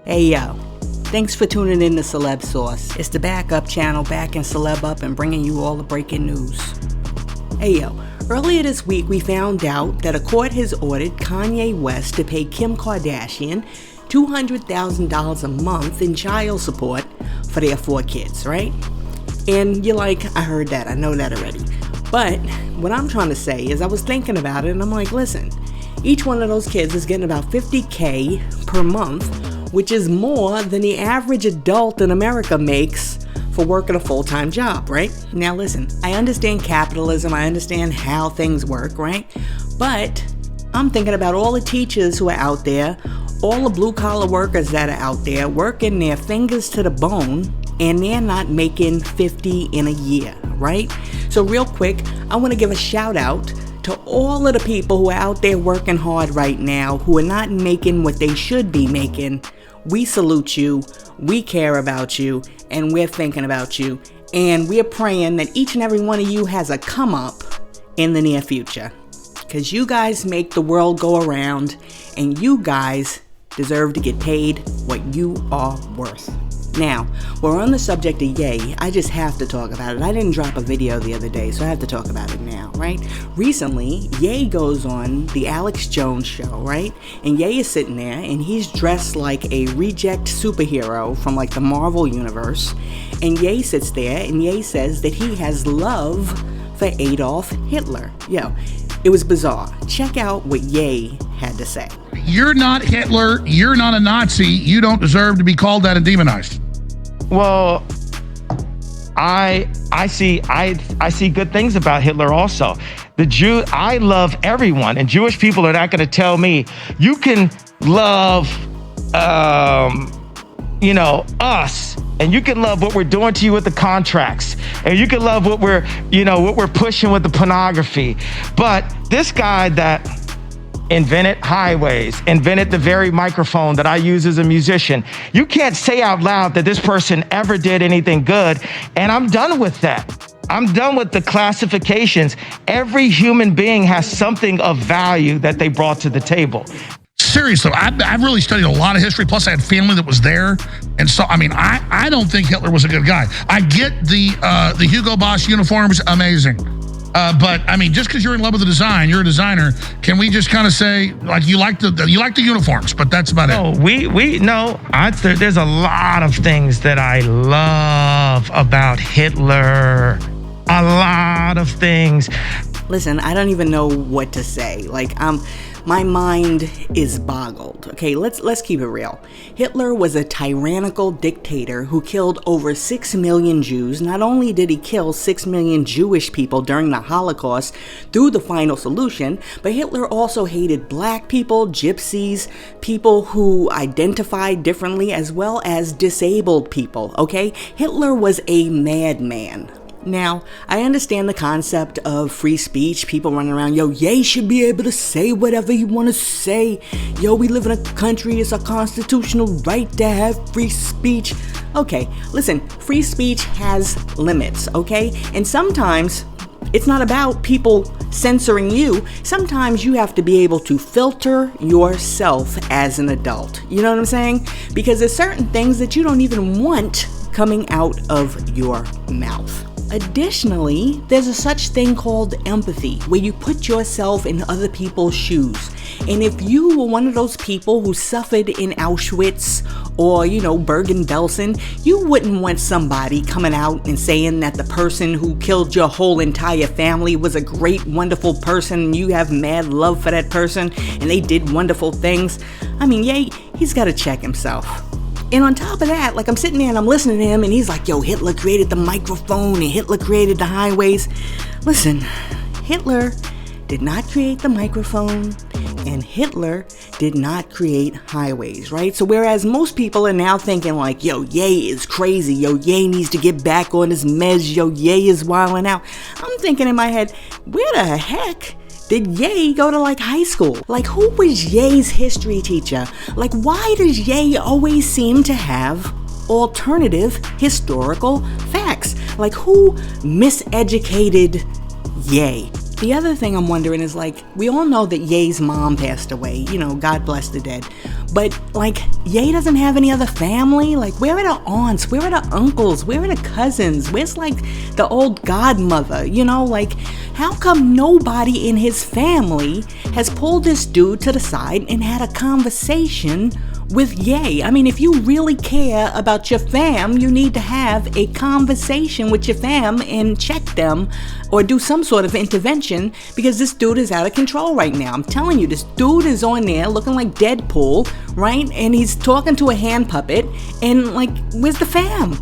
Hey yo, thanks for tuning in to Celeb Source. It's the backup channel backing Celeb up and bringing you all the breaking news. Hey yo, earlier this week we found out that a court has ordered Kanye West to pay Kim Kardashian $200,000 a month in child support for their 4 kids, right? And you're like, I heard that, I know that already. But what I'm trying to say is I was thinking about it and I'm like, listen, each one of those kids is getting about $50K per month, which is more than the average adult in America makes for working a full-time job, right? Now listen, I understand capitalism, I understand how things work, right? But I'm thinking about all the teachers who are out there, all the blue-collar workers that are out there working their fingers to the bone, and they're not making 50 in a year, right? So real quick, I want to give a shout out to all of the people who are out there working hard right now, who are not making what they should be making. We salute you, we care about you, and we're thinking about you, and we're praying that each and every one of you has a come up in the near future. Because you guys make the world go around, and you guys deserve to get paid what you are worth. Now, we're on the subject of Ye. I just have to talk about it. I didn't drop a video the other day, so I have to talk about it now, right? Recently, Ye goes on the Alex Jones show, right? And Ye is sitting there, and he's dressed like a reject superhero from like the Marvel universe. And Ye sits there, and Ye says that he has love for Adolf Hitler. Yo, it was bizarre. Check out what Ye had to say. You're not Hitler. You're not a Nazi. You don't deserve to be called that and demonized. Well, I see good things about Hitler also. I love everyone, and Jewish people are not going to tell me you can love, us, and you can love what we're doing to you with the contracts, and you can love what we're pushing with the pornography. But this guy that invented highways, invented the very microphone that I use as a musician, you can't say out loud that this person ever did anything good, and I'm done with that. I'm done with the classifications. Every human being has something of value that they brought to the table. Seriously, I've really studied a lot of history, plus I had family that was there, and so, I don't think Hitler was a good guy. I get the Hugo Boss uniforms, amazing. But just because you're in love with the design, you're a designer. Can we just kind of say, like, you like the uniforms, but that's about it? There's a lot of things that I love about Hitler. A lot of things. Listen, I don't even know what to say. My mind is boggled. Okay, let's keep it real. Hitler was a tyrannical dictator who killed over 6 million Jews. Not only did he kill 6 million Jewish people during the Holocaust through the final solution, but Hitler also hated black people, gypsies, people who identified differently, as well as disabled people, okay? Hitler was a madman. Now, I understand the concept of free speech, people running around, Ye should be able to say whatever you want to say. We live in a country, it's a constitutional right to have free speech. Okay, listen, free speech has limits, okay? And sometimes it's not about people censoring you. Sometimes you have to be able to filter yourself as an adult. You know what I'm saying? Because there's certain things that you don't even want coming out of your mouth. Additionally, there's a such thing called empathy, where you put yourself in other people's shoes. And if you were one of those people who suffered in Auschwitz or, Bergen-Belsen, you wouldn't want somebody coming out and saying that the person who killed your whole entire family was a great, wonderful person. You have mad love for that person and they did wonderful things. He's got to check himself. And on top of that, I'm sitting there and I'm listening to him and he's like, Hitler created the microphone and Hitler created the highways. Listen, Hitler did not create the microphone and Hitler did not create highways, right? So whereas most people are now thinking Ye is crazy, Ye needs to get back on his meds, Ye is wilding out. I'm thinking in my head, where the heck did Ye go to high school? Who was Ye's history teacher? Why does Ye always seem to have alternative historical facts? Who miseducated Ye? The other thing I'm wondering is we all know that Ye's mom passed away, God bless the dead. But like, Ye doesn't have any other family. Like, where are the aunts? Where are the uncles? Where are the cousins? Where's like the old godmother? You know, like, how come nobody in his family has pulled this dude to the side and had a conversation with Ye? I mean, if you really care about your fam, you need to have a conversation with your fam and check them or do some sort of intervention, because this dude is out of control right now. I'm telling you, this dude is on there looking like Deadpool, right? And he's talking to a hand puppet, and like, where's the fam?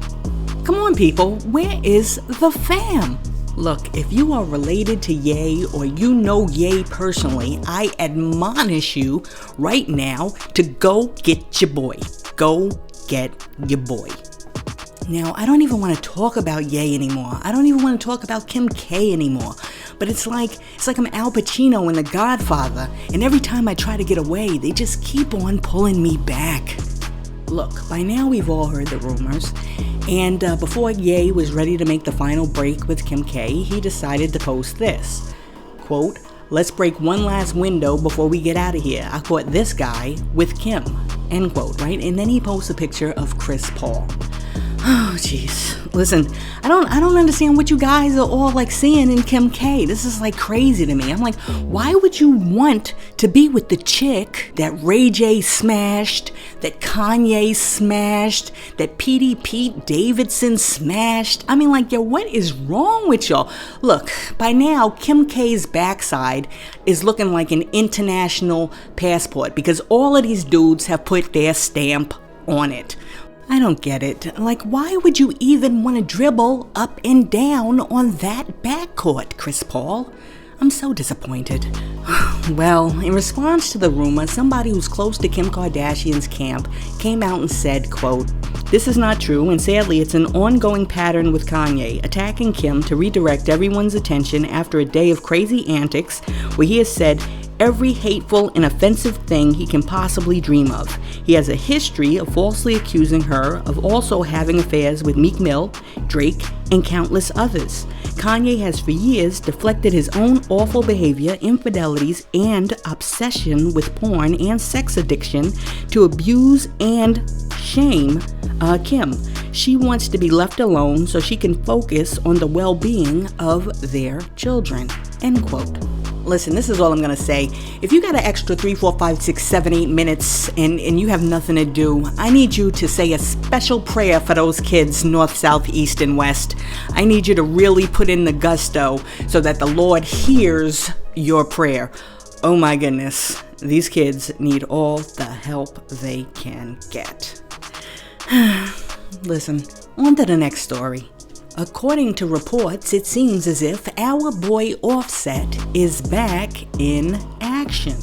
Come on, people, where is the fam? Look, if you are related to Ye or you know Ye personally, I admonish you right now to go get your boy. Go get your boy. Now, I don't even want to talk about Ye anymore. I don't even want to talk about Kim K anymore. But it's like I'm Al Pacino in The Godfather, and every time I try to get away, they just keep on pulling me back. Look, by now we've all heard the rumors, and before Ye was ready to make the final break with Kim K, he decided to post this. Quote, "Let's break one last window before we get out of here. I caught this guy with Kim." End quote, right? And then he posts a picture of Chris Paul. Oh, jeez. Listen, I don't understand what you guys are all like seeing in Kim K. This is like crazy to me. I'm like, why would you want to be with the chick that Ray J smashed, that Kanye smashed, that Pete Davidson smashed? I mean, like, yo, what is wrong with y'all? Look, by now, Kim K's backside is looking like an international passport because all of these dudes have put their stamp on it. I don't get it. Like, why would you even want to dribble up and down on that backcourt, Chris Paul? I'm so disappointed. Well, in response to the rumor, somebody who's close to Kim Kardashian's camp came out and said, quote, "This is not true, and sadly it's an ongoing pattern with Kanye, attacking Kim to redirect everyone's attention after a day of crazy antics where he has said every hateful and offensive thing he can possibly dream of. He has a history of falsely accusing her of also having affairs with Meek Mill, Drake, and countless others. Kanye has for years deflected his own awful behavior, infidelities, and obsession with porn and sex addiction to abuse and shame Kim. She wants to be left alone so she can focus on the well-being of their children." End quote. Listen, this is all I'm going to say. If you got an extra 3, 4, 5, 6, 7, 8 minutes and you have nothing to do, I need you to say a special prayer for those kids north, south, east, and west. I need you to really put in the gusto so that the Lord hears your prayer. Oh my goodness, these kids need all the help they can get. Listen, on to the next story. According to reports, it seems as if our boy Offset is back in action.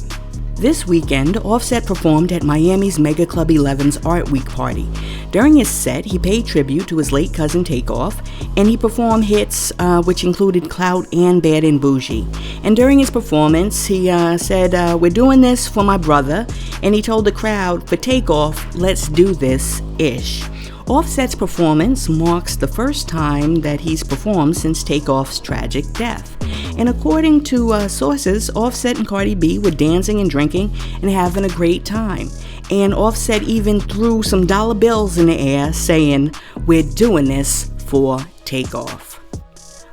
This weekend, Offset performed at Miami's Mega Club 11's Art Week party. During his set, he paid tribute to his late cousin Takeoff, and he performed hits which included Clout and Bad and Bougie. And during his performance, he said, "We're doing this for my brother," and he told the crowd, "For Takeoff, let's do this-ish." Offset's performance marks the first time that he's performed since Takeoff's tragic death. And according to sources, Offset and Cardi B were dancing and drinking and having a great time. And Offset even threw some dollar bills in the air saying, "We're doing this for Takeoff."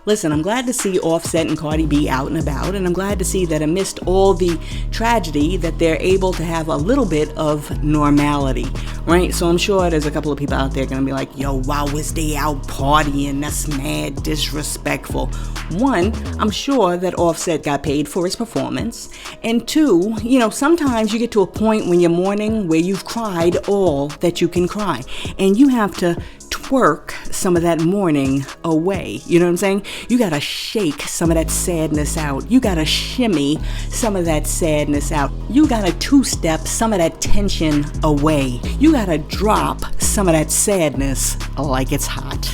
Listen, I'm glad to see Offset and Cardi B out and about, and I'm glad to see that amidst all the tragedy that they're able to have a little bit of normality, right? So I'm sure there's a couple of people out there going to be like, yo, wow, was they out partying? That's mad disrespectful. One, I'm sure that Offset got paid for his performance. And two, you know, sometimes you get to a point when you're mourning where you've cried all that you can cry. And you have to twerk some of that mourning away. You know what I'm saying? You gotta shake some of that sadness out. You gotta shimmy some of that sadness out. You gotta two-step some of that tension away. You gotta drop some of that sadness like it's hot.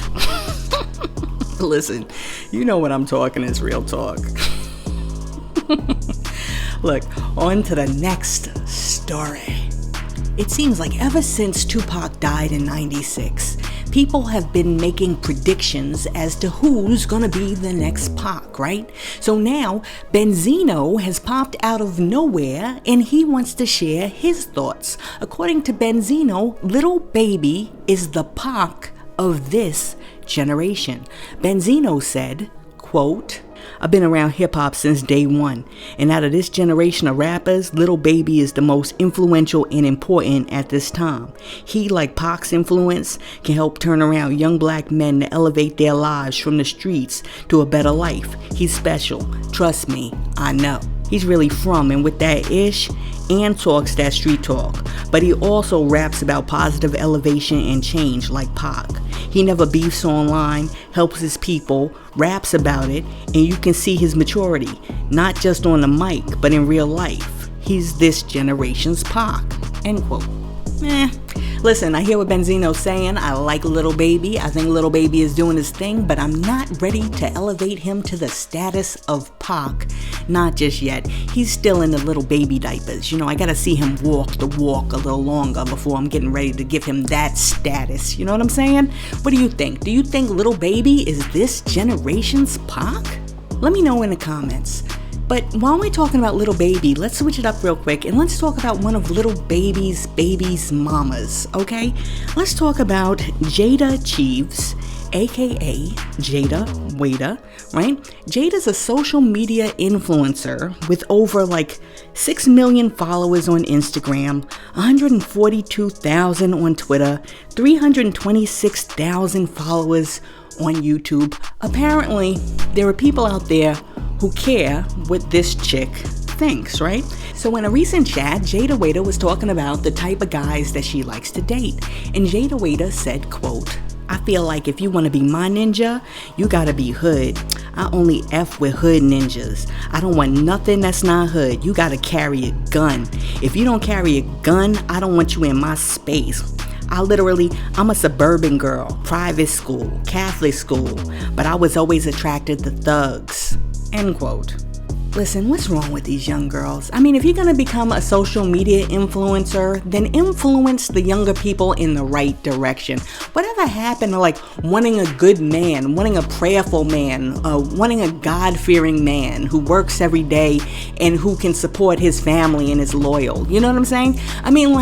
Listen, you know what I'm talking is real talk. Look, on to the next story. It seems like ever since Tupac died in '96, people have been making predictions as to who's gonna be the next Pac, right? So now Benzino has popped out of nowhere and he wants to share his thoughts. According to Benzino, Lil Baby is the Pac of this generation. Benzino said, quote, I've been around hip-hop since day one, and out of this generation of rappers, Lil Baby is the most influential and important at this time. He, like Pac's influence, can help turn around young black men to elevate their lives from the streets to a better life. He's special. Trust me, I know. He's really from and with that ish and talks that street talk, but he also raps about positive elevation and change like Pac. He never beefs online, helps his people, raps about it, and you can see his maturity, not just on the mic, but in real life. He's this generation's Pac, end quote. Listen, I hear what Benzino's saying. I like Lil Baby. I think Lil Baby is doing his thing, but I'm not ready to elevate him to the status of Pac. Not just yet. He's still in the little baby diapers. I gotta see him walk the walk a little longer before I'm getting ready to give him that status. You know what I'm saying? What do you think? Do you think Lil Baby is this generation's Pac? Let me know in the comments. But while we're talking about Lil Baby, let's switch it up real quick and let's talk about one of Lil Baby's mamas, okay? Let's talk about Jada Cheeves, aka Jada Waiter, right? Jada's a social media influencer with over 6 million followers on Instagram, 142,000 on Twitter, 326,000 followers on YouTube. Apparently, there are people out there who care what this chick thinks, right? So in a recent chat, Jada Waiter was talking about the type of guys that she likes to date. And Jada Waiter said, quote, I feel like if you want to be my ninja, you gotta be hood. I only F with hood ninjas. I don't want nothing that's not hood. You gotta carry a gun. If you don't carry a gun, I don't want you in my space. I'm a suburban girl, private school, Catholic school, but I was always attracted to thugs. End quote. Listen, what's wrong with these young girls? I mean, if you're gonna become a social media influencer, then influence the younger people in the right direction. Whatever happened to wanting a good man, wanting a prayerful man, wanting a God-fearing man who works every day and who can support his family and is loyal? You know what I'm saying? I mean,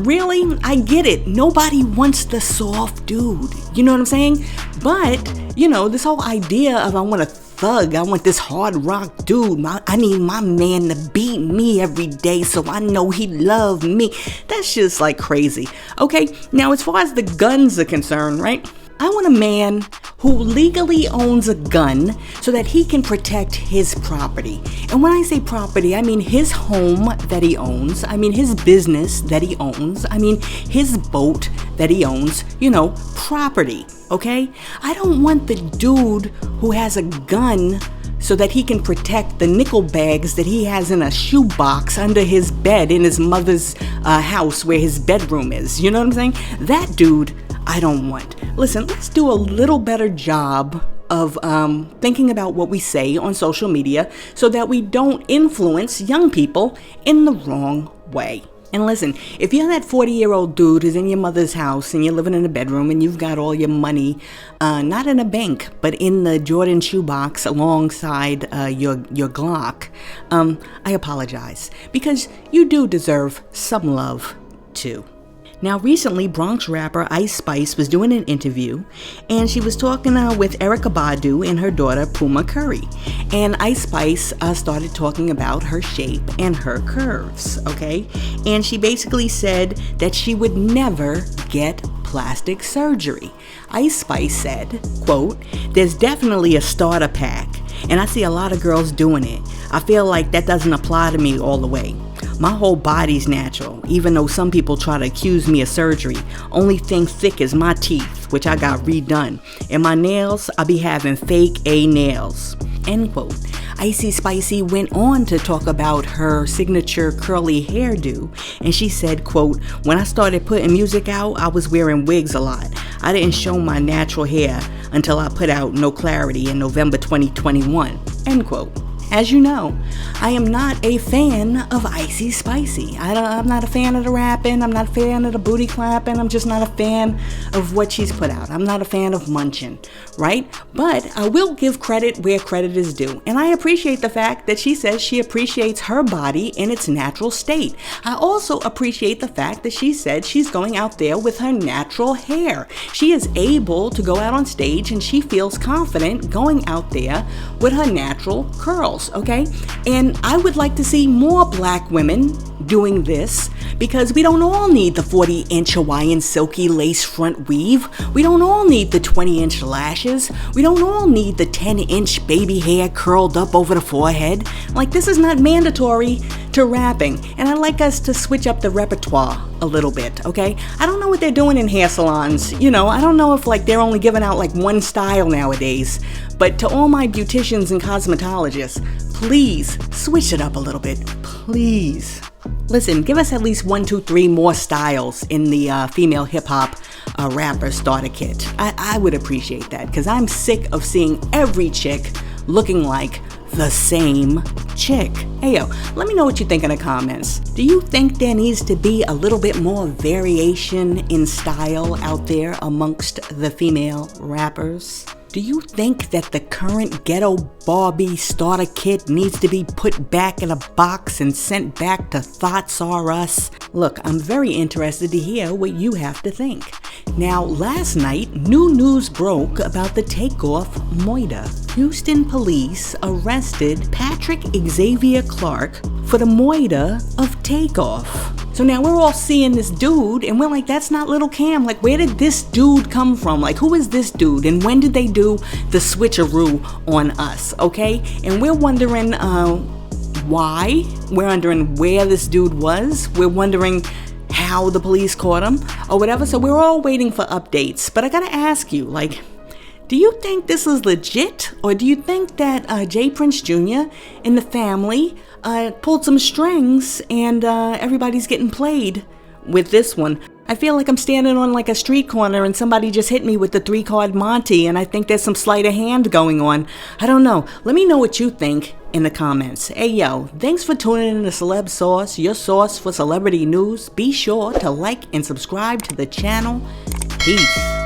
really? I get it. Nobody wants the soft dude. You know what I'm saying? But, this whole idea of I want a thug, I want this hard rock dude, I need my man to beat me every day so I know he love me. That's just crazy. Okay, now as far as the guns are concerned, right? I want a man who legally owns a gun so that he can protect his property. And when I say property, I mean his home that he owns. I mean his business that he owns. I mean his boat that he owns. Property, okay? I don't want the dude who has a gun so that he can protect the nickel bags that he has in a shoebox under his bed in his mother's house where his bedroom is. You know what I'm saying? That dude I don't want. Listen, let's do a little better job of thinking about what we say on social media so that we don't influence young people in the wrong way. And listen, if you're that 40-year-old dude who's in your mother's house and you're living in a bedroom and you've got all your money, not in a bank, but in the Jordan shoebox alongside your Glock, I apologize because you do deserve some love too. Now, recently, Bronx rapper Ice Spice was doing an interview, and she was talking with Erykah Badu and her daughter, Puma Curry. And Ice Spice started talking about her shape and her curves, okay? And she basically said that she would never get plastic surgery. Ice Spice said, quote, there's definitely a starter pack, and I see a lot of girls doing it. I feel like that doesn't apply to me all the way. My whole body's natural, even though some people try to accuse me of surgery. Only thing thick is my teeth, which I got redone. And my nails, I be having fake A nails. End quote. Icy Spicy went on to talk about her signature curly hairdo, and she said, quote, when I started putting music out, I was wearing wigs a lot. I didn't show my natural hair until I put out No Clarity in November 2021. End quote. As you know, I am not a fan of Icy Spicy. I'm not a fan of the rapping. I'm not a fan of the booty clapping. I'm just not a fan of what she's put out. I'm not a fan of munching, right? But I will give credit where credit is due. And I appreciate the fact that she says she appreciates her body in its natural state. I also appreciate the fact that she said she's going out there with her natural hair. She is able to go out on stage and she feels confident going out there with her natural curls. Okay, and I would like to see more black women doing this, because we don't all need the 40-inch Hawaiian silky lace front weave. We don't all need the 20-inch lashes. We don't all need the 10-inch baby hair curled up over the forehead. Like, this is not mandatory to rapping, and I'd like us to switch up the repertoire a little bit, okay? I don't know what they're doing in hair salons. You know, I don't know if like they're only giving out like one style nowadays, but to all my beauticians and cosmetologists, please switch it up a little bit, please. Listen, give us at least 1, 2, 3 more styles in the female hip-hop rapper starter kit. I would appreciate that, because I'm sick of seeing every chick looking like the same chick. Hey yo, let me know what you think in the comments. Do you think there needs to be a little bit more variation in style out there amongst the female rappers? Do you think that the current ghetto Barbie starter kit needs to be put back in a box and sent back to Thoughts R Us? Look, I'm very interested to hear what you have to think. Now, last night, new news broke about the takeoff moida. Houston police arrested Patrick Xavier Clark for the moida of takeoff. So now we're all seeing this dude and we're like, that's not Little Cam. Like, where did this dude come from? Like, who is this dude? And when did they do the switcheroo on us? Okay? And we're wondering why. We're wondering where this dude was. We're wondering how the police caught him or whatever. So we're all waiting for updates. But I gotta ask you, like, do you think this is legit? Or do you think that Jay Prince Jr. and the family pulled some strings and everybody's getting played with this one? I feel like I'm standing on like a street corner and somebody just hit me with the 3-card Monty, and I think there's some sleight of hand going on. I don't know. Let me know what you think in the comments. Hey yo, thanks for tuning in to Celeb Sauce, your source for celebrity news. Be sure to like and subscribe to the channel. Peace.